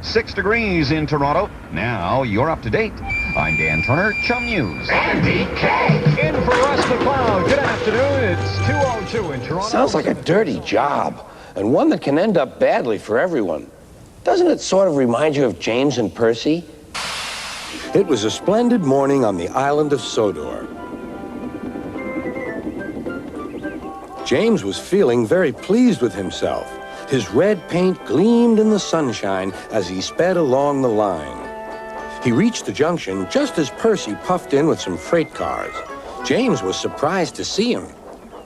6 degrees in Toronto. Now you're up to date. I'm Dan Turner, Chum News. Andy K. In for Russ McLeod. Good afternoon. It's 2:02 in Toronto. Sounds like a dirty job, and one that can end up badly for everyone. Doesn't it sort of remind you of James and Percy? It was a splendid morning on the island of Sodor. James was feeling very pleased with himself. His red paint gleamed in the sunshine as he sped along the line. He reached the junction just as Percy puffed in with some freight cars. James was surprised to see him.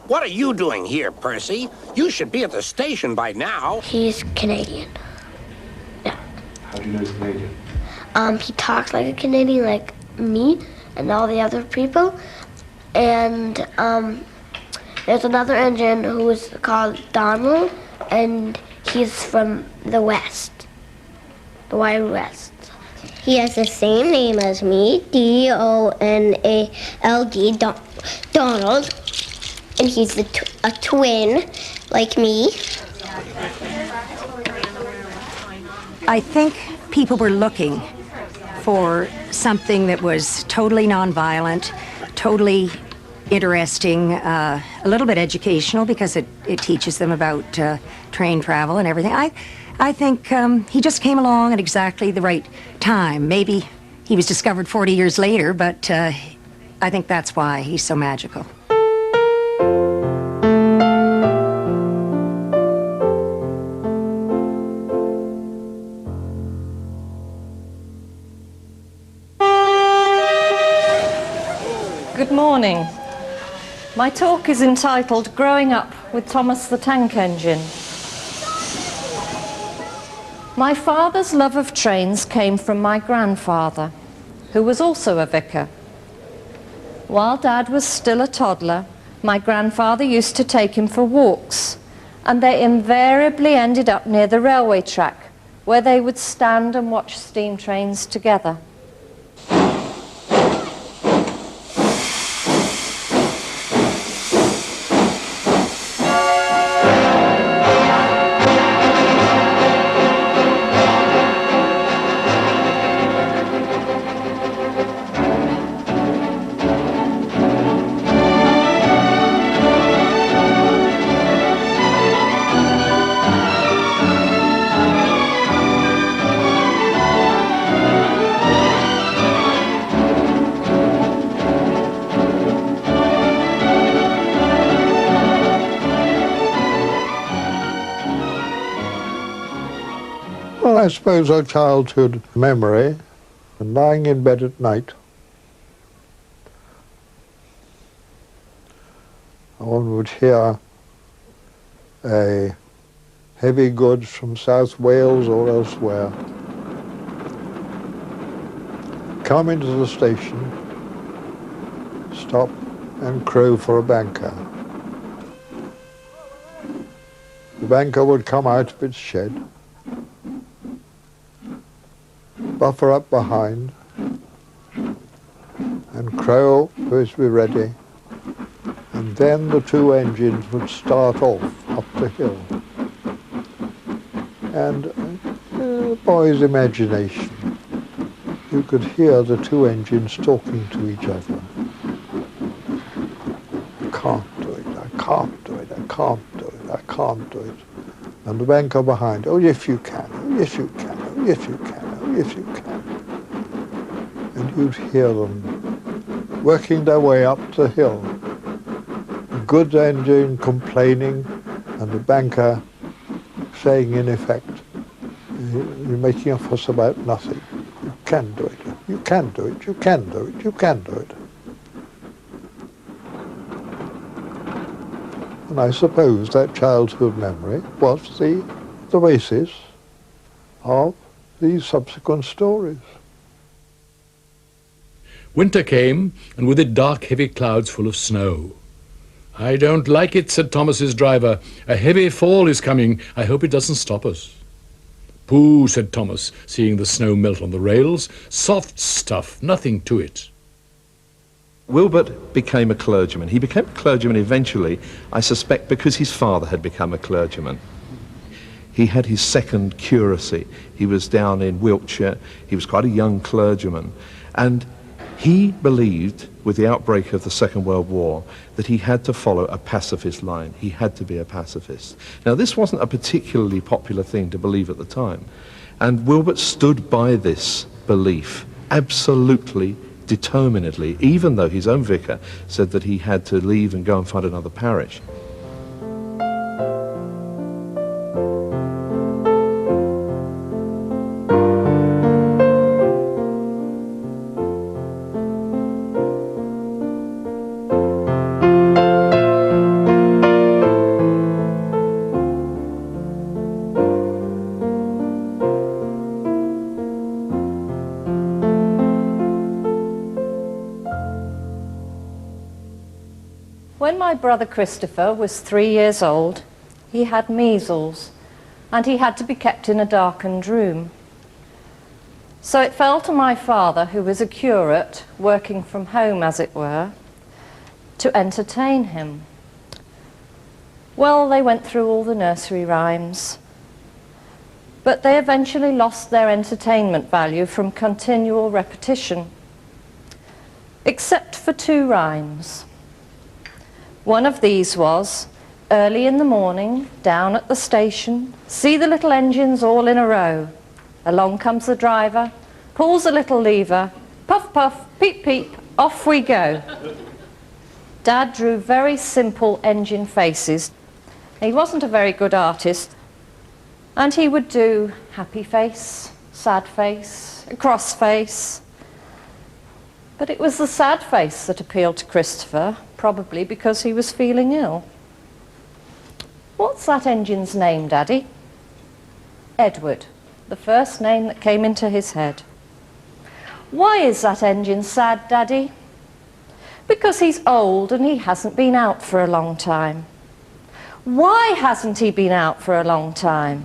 What are you doing here, Percy? You should be at the station by now. He's Canadian. Yeah. How do you know he's Canadian? He talks like a Canadian, like me and all the other people. And there's another engine who is called Donald, and he's from the West, the Wild West. He has the same name as me, D-O-N-A-L-D, Donald, and he's a twin, like me. I think people were looking for something that was totally nonviolent, totally interesting, a little bit educational because it teaches them about train travel and everything. I think he just came along at exactly the right time. Maybe he was discovered 40 years later, but I think that's why he's so magical. Good morning. My talk is entitled Growing Up with Thomas the Tank Engine. My father's love of trains came from my grandfather, who was also a vicar. While Dad was still a toddler, my grandfather used to take him for walks, and they invariably ended up near the railway track, where they would stand and watch steam trains together. Well, I suppose our childhood memory, and lying in bed at night, one would hear a heavy goods from South Wales or elsewhere come into the station, stop and crow for a banker. The banker would come out of its shed, buffer up behind, and crow supposed to be ready, and then the two engines would start off up the hill. And the boy's imagination, you could hear the two engines talking to each other. I can't do it, I can't do it, I can't do it, I can't do it. And the banker behind, oh yes you can, oh yes you can, oh yes you can. If you can. And you'd hear them working their way up the hill. The goods engine complaining and the banker saying in effect, you're making a fuss about nothing. You can do it, you can do it, you can do it, you can do it. And I suppose that childhood memory was the basis of these subsequent stories. Winter came, and with it dark, heavy clouds full of snow. "I don't like it," said Thomas's driver. "A heavy fall is coming. I hope it doesn't stop us." "Pooh," said Thomas, seeing the snow melt on the rails. "Soft stuff, nothing to it." Wilbert became a clergyman. He became a clergyman eventually, I suspect, because his father had become a clergyman. He had his second curacy. He was down in Wiltshire. He was quite a young clergyman. And he believed, with the outbreak of the Second World War, that he had to follow a pacifist line. He had to be a pacifist. Now, this wasn't a particularly popular thing to believe at the time. And Wilbert stood by this belief absolutely, determinedly, even though his own vicar said that he had to leave and go and find another parish. When my brother Christopher was 3 years old, he had measles, and he had to be kept in a darkened room. So it fell to my father, who was a curate, working from home as it were, to entertain him. Well, they went through all the nursery rhymes, but they eventually lost their entertainment value from continual repetition, except for 2 rhymes. One of these was, early in the morning, down at the station, see the little engines all in a row. Along comes the driver, pulls a little lever, puff, puff, peep, peep, off we go. Dad drew very simple engine faces. He wasn't a very good artist, and he would do happy face, sad face, cross face. But it was the sad face that appealed to Christopher, probably because he was feeling ill. What's that engine's name, Daddy? Edward, the first name that came into his head. Why is that engine sad, Daddy? Because he's old and he hasn't been out for a long time. Why hasn't he been out for a long time?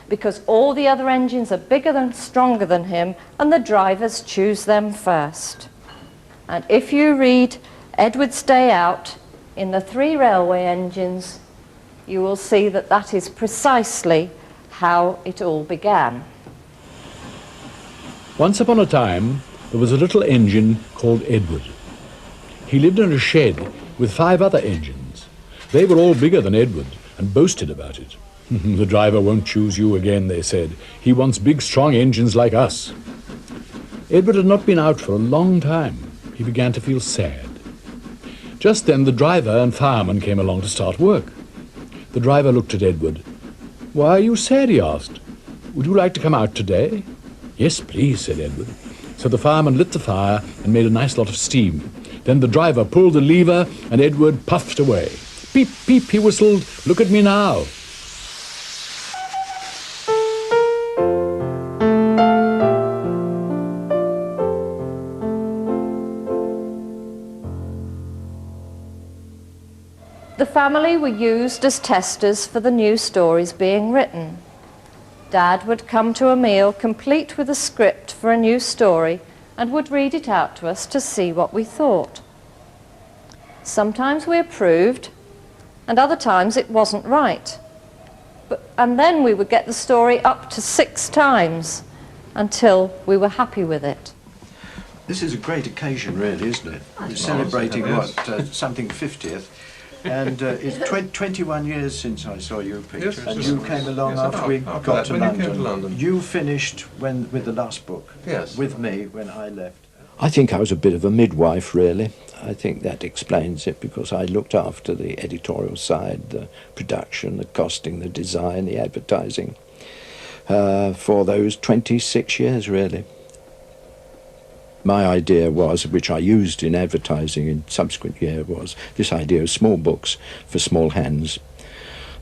Because all the other engines are bigger and stronger than him, and the drivers choose them first. And if you read Edward's Day Out in the 3 railway engines, you will see that that is precisely how it all began. Once upon a time, there was a little engine called Edward. He lived in a shed with 5 other engines. They were all bigger than Edward and boasted about it. The driver won't choose you again, they said. He wants big, strong engines like us. Edward had not been out for a long time. He began to feel sad. Just then the driver and fireman came along to start work. The driver looked at Edward. "Why are you sad?" he asked. "Would you like to come out today?" "Yes, please," said Edward. So the fireman lit the fire and made a nice lot of steam. Then the driver pulled the lever and Edward puffed away. "Peep, peep," he whistled. "Look at me now." The family were used as testers for the new stories being written. Dad would come to a meal complete with a script for a new story and would read it out to us to see what we thought. Sometimes we approved, and other times it wasn't right. And then we would get the story up to 6 times until we were happy with it. This is a great occasion, really, isn't it? It's celebrating, something 50th. And it's 21 years since I saw you, Peter, Yes, and yes, you yes. came along Yes, after we after got that, to when you London. came to London. You finished with the last book, Yes. with me when I left. I think I was a bit of a midwife, really. I think that explains it, because I looked after the editorial side, the production, the costing, the design, the advertising, for those 26 years, really. My idea was, which I used in advertising in subsequent year, was this idea of small books for small hands.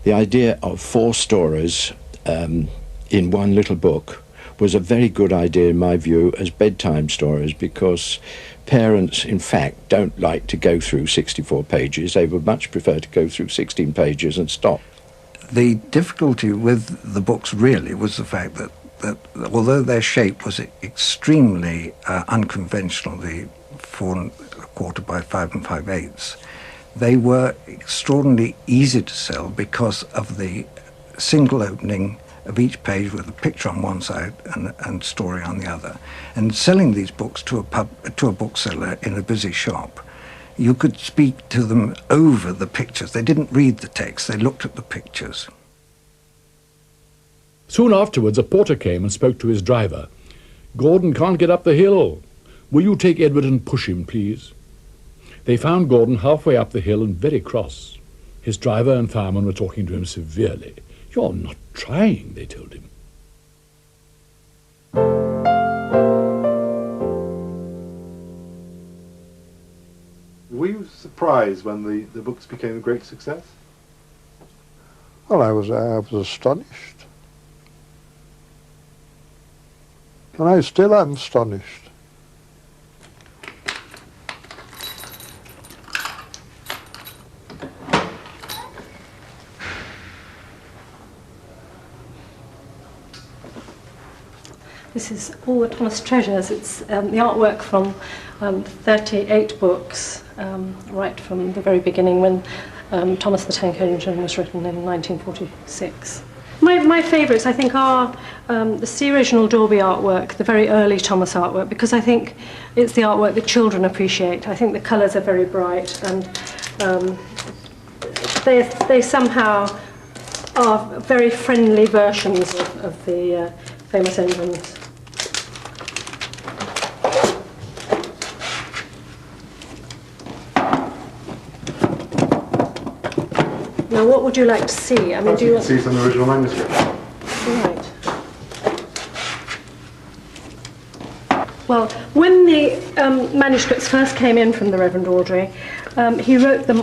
The idea of 4 stories in one little book was a very good idea in my view as bedtime stories, because parents, in fact, don't like to go through 64 pages. They would much prefer to go through 16 pages and stop. The difficulty with the books really was the fact that although their shape was extremely unconventional, the 4 1/4 by 5 5/8, they were extraordinarily easy to sell because of the single opening of each page with a picture on one side and story on the other. And selling these books to a bookseller in a busy shop, you could speak to them over the pictures. They didn't read the text, they looked at the pictures. Soon afterwards, a porter came and spoke to his driver. "Gordon can't get up the hill. Will you take Edward and push him, please?" They found Gordon halfway up the hill and very cross. His driver and fireman were talking to him severely. "You're not trying," they told him. Were you surprised when the books became a great success? Well, I was astonished. And I still am astonished. This is all the Thomas treasures. It's the artwork from 38 books, right from the very beginning when Thomas the Tank Engine was written in 1946. My favourites, I think, are the C. Reginald Dorby artwork, the very early Thomas artwork, because I think it's the artwork that children appreciate. I think the colours are very bright, and they somehow are very friendly versions of the famous engines. Now, what would you like to see? I mean, do you want to see some original manuscript? Right. Well, when the manuscripts first came in from the Reverend Audrey, he wrote them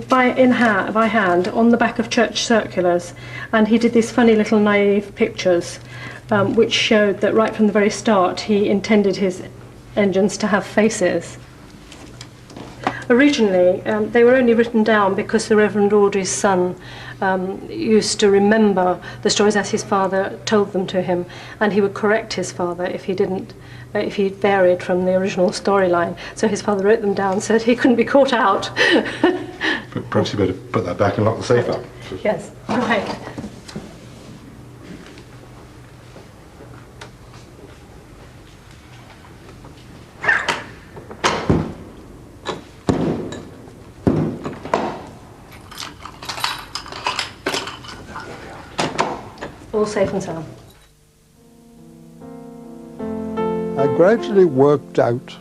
by hand on the back of church circulars, and he did these funny little naive pictures, which showed that right from the very start he intended his engines to have faces. Originally, they were only written down because the Reverend Audrey's son used to remember the stories as his father told them to him, and he would correct his father if he varied from the original storyline. So his father wrote them down so that he couldn't be caught out. But perhaps you better put that back and lock the safe up. Yes, right. All safe and sound. I gradually worked out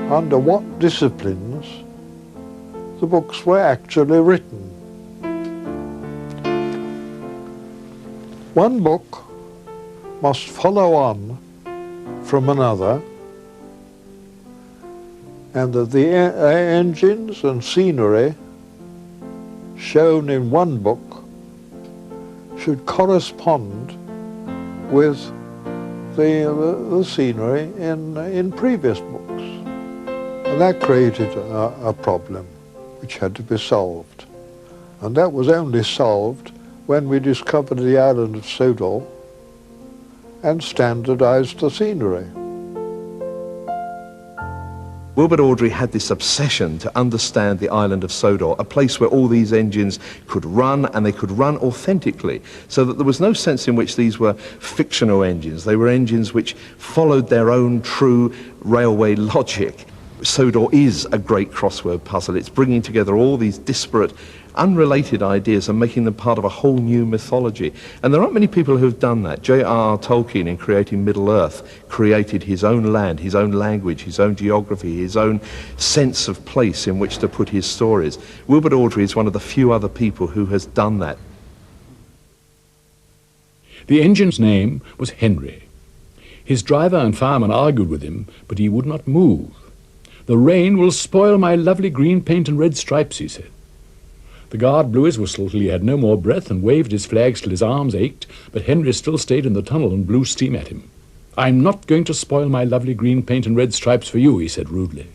under what disciplines the books were actually written. One book must follow on from another, and that the engines and scenery shown in one book should correspond with the scenery in previous books. And that created a problem which had to be solved. And that was only solved when we discovered the island of Sodor and standardized the scenery. Wilbert Awdry had this obsession to understand the island of Sodor, a place where all these engines could run, and they could run authentically, so that there was no sense in which these were fictional engines. They were engines which followed their own true railway logic. Sodor is a great crossword puzzle. It's bringing together all these disparate, unrelated ideas and making them part of a whole new mythology. And there aren't many people who have done that. J.R.R. Tolkien, in creating Middle-earth, created his own land, his own language, his own geography, his own sense of place in which to put his stories. Wilbert Awdry is one of the few other people who has done that. The engine's name was Henry. His driver and fireman argued with him, but he would not move. "The rain will spoil my lovely green paint and red stripes," he said. The guard blew his whistle till he had no more breath and waved his flags till his arms ached, but Henry still stayed in the tunnel and blew steam at him. "I'm not going to spoil my lovely green paint and red stripes for you," he said rudely.